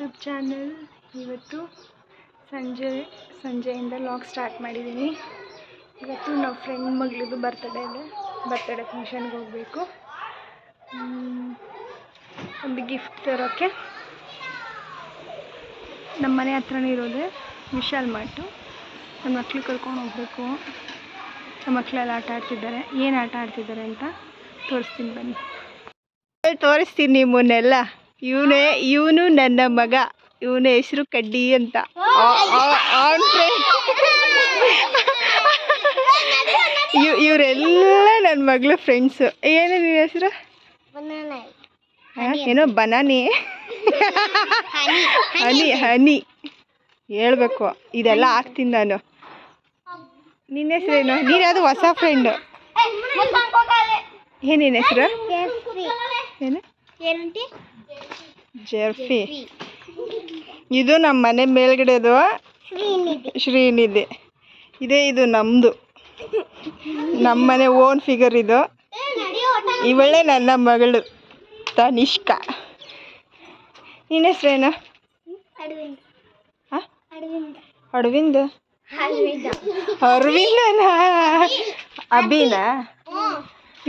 YouTube channel. ಇವತ್ತು ಸಂಜೆಯಿಂದ log start ಮಾಡಿದ್ದೀನಿ. ಇವತ್ತು ನಾವು ಫ್ರೆಂಡ್ ಮಗಳದು ಬರ್ತ್ಡೇ ಇದೆ. ಬರ್ತ್ಡೇ ಫಂಕ್ಷನ್ಗೆ ಹೋಗಬೇಕು. ಒಂದು ಗಿಫ್ಟ್ ತರೋಕ್ಕೆ ನಮ್ಮ ಮನೆ ಹತ್ರನೇ ಇರೋದೆ ವಿಶಾಲ್ ಮಾರ್ಟು. ನಮ್ಮ ಮಕ್ಳು ಕರ್ಕೊಂಡು ಹೋಗಬೇಕು. ನಮ್ಮ ಮಕ್ಕಳೆಲ್ಲ ಆಟ ಆಡ್ತಿದ್ದಾರೆ. ಏನು ಆಟ ಆಡ್ತಿದ್ದಾರೆ ಅಂತ ತೋರಿಸ್ತೀನಿ ಬನ್ನಿ. ತೋರಿಸ್ತೀನಿ ನಿಮ್ಮನ್ನೆಲ್ಲ. ಇವನು ನನ್ನ ಮಗ. ಇವನ ಹೆಸರು ಕಡ್ಡಿ ಅಂತ. ಇವರೆಲ್ಲ ನನ್ನ ಮಗಳ ಫ್ರೆಂಡ್ಸು. ಏನು ನಿನ್ನ ಹೆಸರು? ಏನೋ ಬನಾನಿ. ಹನಿ ಹೇಳ್ಬೇಕು. ಇದೆಲ್ಲ ಹಾಕ್ತೀನಿ ನಾನು. ನಿನ್ನ ಹೆಸರೇನು? ನೀನು ಅದು ಹೊಸ ಫ್ರೆಂಡು. ಏನಿನ ಹೆಸರು? ಏನು? ಜೆರ್ಫಿ. ಇದು ನಮ್ಮ ಮನೆ ಮೇಲ್ಗಡೆದು ಶ್ರೀನಿಧಿ. ಇದು ನಮ್ಮದು. ನಮ್ಮ ಮನೆ ಓನ್ ಫಿಗರ್ ಇದು. ಇವಳೇ ನನ್ನ ಮಗಳು ತನಿಷ್ಕಾ. ನಿನ್ನ ಹೆಸರೇನು? ಅರವಿಂದ್. ಅರವಿಂದನಾ? ಅಭಿನ?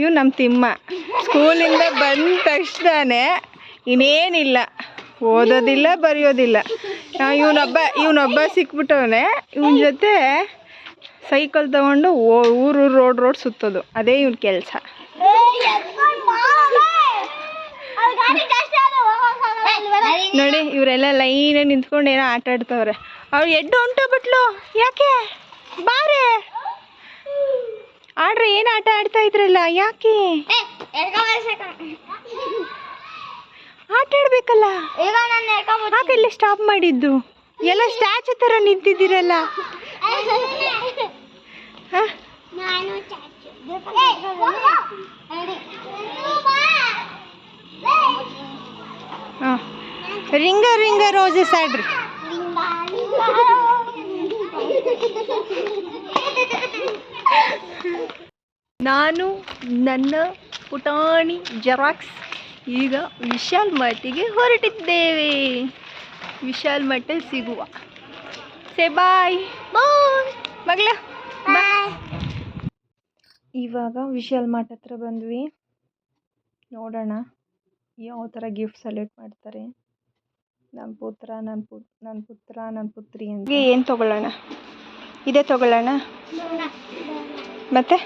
ಇವು ನಮ್ಮ ತಿಮ್ಮ. ಸ್ಕೂಲಿಂದ ಬಂದ ತಕ್ಷಣನೇ ಇನ್ನೇನಿಲ್ಲ, ಓದೋದಿಲ್ಲ ಬರೆಯೋದಿಲ್ಲ. ಇವನೊಬ್ಬ ಸಿಕ್ಬಿಟ್ಟವನೆ. ಇವನ ಜೊತೆ ಸೈಕಲ್ ತಗೊಂಡು ಊರು ರೋಡ್ ಸುತ್ತೋದು, ಅದೇ ಇವನ ಕೆಲಸ. ನೋಡಿ, ಇವರೆಲ್ಲ ಲೈನಾಗಿ ನಿಂತ್ಕೊಂಡು ಏನೋ ಆಟ ಆಡ್ತವ್ರೆ. ಅವ್ರು ಎಡ್ಡು ಹೊಂಟೋಗ್ಬಿಟ್ಲು. ಯಾಕೆ? ಬಾರೆ ಆಡ್ರೆ ಏನು ಆಟ ಆಡ್ತಾ ಇದ್ರಲ್ಲ, ಯಾಕೆ? ಆಟ ಆಡ್ಬೇಕಲ್ಲ. ಯಾಕೆಲ್ಲ ಸ್ಟಾಪ್ ಮಾಡಿದ್ದು? ಎಲ್ಲ ಸ್ಟ್ಯಾಚು ಥರ ನಿಂತಿದ್ದೀರಲ್ಲ. Ring a roses ಆಡ್ರಿ. ನಾನು ನನ್ನ ಪುಟಾಣಿ ಜೆರಾಕ್ಸ್ ಈಗ ವಿಶಾಲ್ ಮಾರ್ಟಿಗೆ ಹೊರಟಿದ್ದೇವೆ. ವಿಶಾಲ್ ಮಾರ್ಟಲ್ಲಿ ಸಿಗುವ. ಸೇ ಬಾಯ್ ಮಗಳ. ಇವಾಗ ವಿಶಾಲ್ ಮಾರ್ಟ್ ಹತ್ರ ಬಂದ್ವಿ. ನೋಡೋಣ ಯಾವ ಥರ ಗಿಫ್ಟ್ ಸೆಲೆಕ್ಟ್ ಮಾಡ್ತಾರೆ. ನನ್ನ ಪುತ್ರ ನನ್ನ ಪುತ್ರಿ ಅಂತ. ಏನು ತೊಗೊಳ್ಳೋಣ? ಇದೇ ತೊಗೊಳ್ಳೋಣ. ಮತ್ತೆ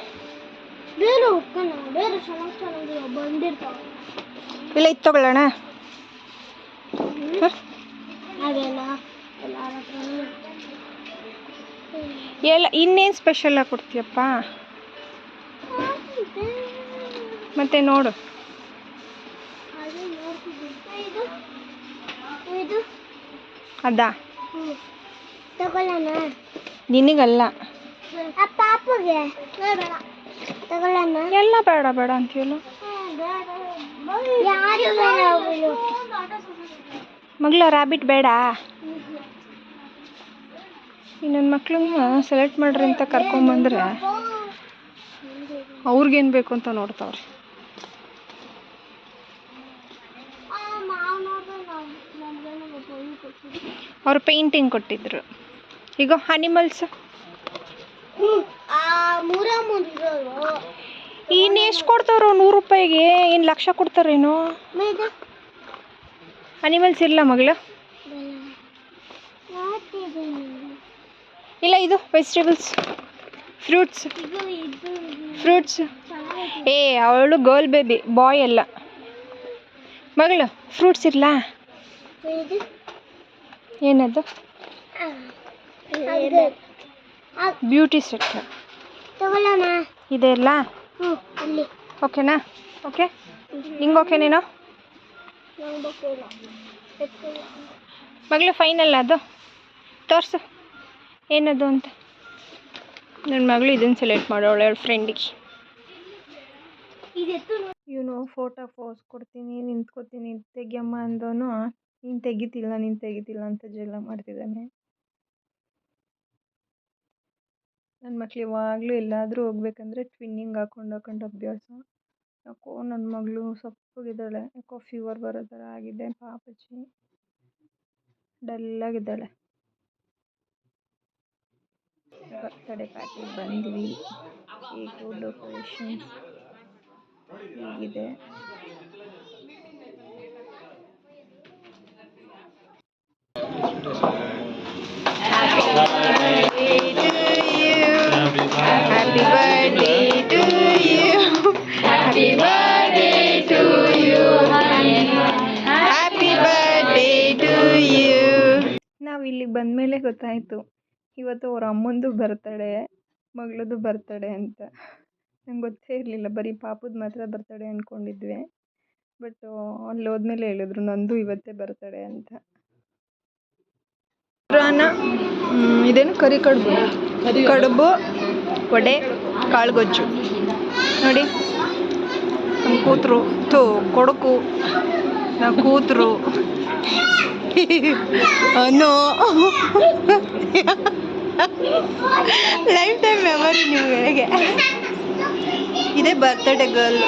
ಇಲ್ಲ, ಇದು ತೊಗೊಳ್ಳೋಣ. ಎಲ್ಲ ಇನ್ನೇನು ಸ್ಪೆಷಲಾಗಿ ಕೊಡ್ತೀಯಪ್ಪ? ಮತ್ತೆ ನೋಡು. ಅದಾ ನಿನಗಲ್ಲ, ಎಲ್ಲ ಬೇಡ ಅಂತೀಯಲ್ಲ ಮಗಳ. ರ್ಯಾಬಿಟ್ ಬೇಡ. ನನ್ನ ಮಕ್ಳನ್ನ ಸೆಲೆಕ್ಟ್ ಮಾಡ್ರಿ ಅಂತ ಕರ್ಕೊಂಬಂದ್ರೆ ಅವ್ರಿಗೇನು ಬೇಕು ಅಂತ ನೋಡ್ತಾವ್ರೆ. ಅವ್ರು ಪೇಂಟಿಂಗ್ ಕೊಟ್ಟಿದ್ರು. ಈಗ ಅನಿಮಲ್ಸ್ ಇನ್ನು ಎಷ್ಟು ಕೊಡ್ತಾರೋ? 100 ರೂಪಾಯಿಗೆ ಏನು ಲಕ್ಷ ಕೊಡ್ತಾರೇನೋ? ಅನಿಮಲ್ಸ್ ಇಲ್ಲ ಮಗಳ. ಇಲ್ಲ, ಇದು ವೆಜಿಟೇಬಲ್ಸ್, ಫ್ರೂಟ್ಸ್. ಅವಳು ಗರ್ಲ್ ಬೇಬಿ, ಬಾಯ್ ಅಲ್ಲ ಮಗಳು. ಫ್ರೂಟ್ಸ್ ಇರಲಾ? ಏನದು? ಬ್ಯೂಟಿ ಸೆಟ್ ಇದೆ ಇಲ್ಲ? ಓಕೆನಾ? ಓಕೆ, ನಿಂಗೆ ಓಕೆ? ನೀನು ಮಗಳು ಫೈನಲ್ ಅದು ತೋರಿಸು ಏನದು ಅಂತ. ನನ್ನ ಮಗಳು ಇದನ್ನು ಸೆಲೆಕ್ಟ್ ಮಾಡೋಳೆ ಅವಳ ಫ್ರೆಂಡಿಗೆ. ಇವನು ಫೋಟೋ ಪೋಸ್ ಕೊಡ್ತೀನಿ, ನಿಂತ್ಕೋತೀನಿ, ತೆಗಿಯಮ್ಮ ಅಂದವನು ನೀನು ತೆಗಿತಿಲ್ಲ ಅಂತ ಜಗಳ ಮಾಡ್ತಿದ್ದಾನೆ. ನನ್ನ ಮಕ್ಳು ಯಾವಾಗಲೂ ಎಲ್ಲಾದರೂ ಹೋಗ್ಬೇಕಂದ್ರೆ ಟ್ವಿನ್ನಿಂಗ್ ಹಾಕೊಂಡು ಅಭ್ಯಾಸ. ಯಾಕೋ ನನ್ನ ಮಗಳು ಸಪ್ಪಗಿದ್ದಾಳೆ. ಯಾಕೋ ಫೀವರ್ ಬರೋ ಥರ ಆಗಿದೆ ಪಾಪಚ್ಚಿ. ಡಲ್ಲಾಗಿದ್ದಾಳೆ. ಬರ್ತಡೇ ಪಾರ್ಟಿಗೆ ಬಂದ್ವಿ. ಕೇಕು ಡೆಕೋರೇಷನ್ ಹೀಗಿದೆ. Happy birthday to you. Happy birthday to you. Happy birthday to you. ನಾವು ಇಲ್ಲಿಗೆ ಬಂದಮೇಲೆ ಗೊತ್ತಾಯಿತು ಇವತ್ತು ಅವ್ರ ಅಮ್ಮಂದು ಬರ್ತಡೇ, ಮಗಳದು ಬರ್ತಡೇ ಅಂತ. ನಂಗೆ ಗೊತ್ತೇ ಇರಲಿಲ್ಲ, ಬರೀ ಪಾಪುದು ಮಾತ್ರ ಬರ್ತಡೇ ಅಂದ್ಕೊಂಡಿದ್ವಿ. ಬಟ್ ಅಲ್ಲಿ ಹೋದ್ಮೇಲೆ ಹೇಳಿದ್ರು ನಂದು ಇವತ್ತೇ ಬರ್ತಡೇ ಅಂತ. ಇದೇನು ಕರಿ ಕಡುಬು, ಕಡುಬು, ವಡೆ, ಕಾಳುಗೊಜ್ಜು. ನೋಡಿ ನಮ್ಮ ಕೂತರು ಕೊಡಕು, ನಾ ಕೂತರು ನೋ ಲೈಫ್ ಟೈಮ್ ಮೆಮೊರಿ ನಿಮಗೆ. ಇದೇ ಬರ್ತಡೇ ಗರ್ಲ್.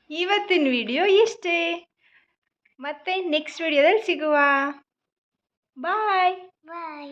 ಇವತ್ತಿನ ವಿಡಿಯೋ ಇಷ್ಟೇ. ಮತ್ತೆ ನೆಕ್ಸ್ಟ್ ವಿಡಿಯೋದಲ್ಲಿ ಸಿಗುವ. ಬಾಯ್ ಬಾಯ್.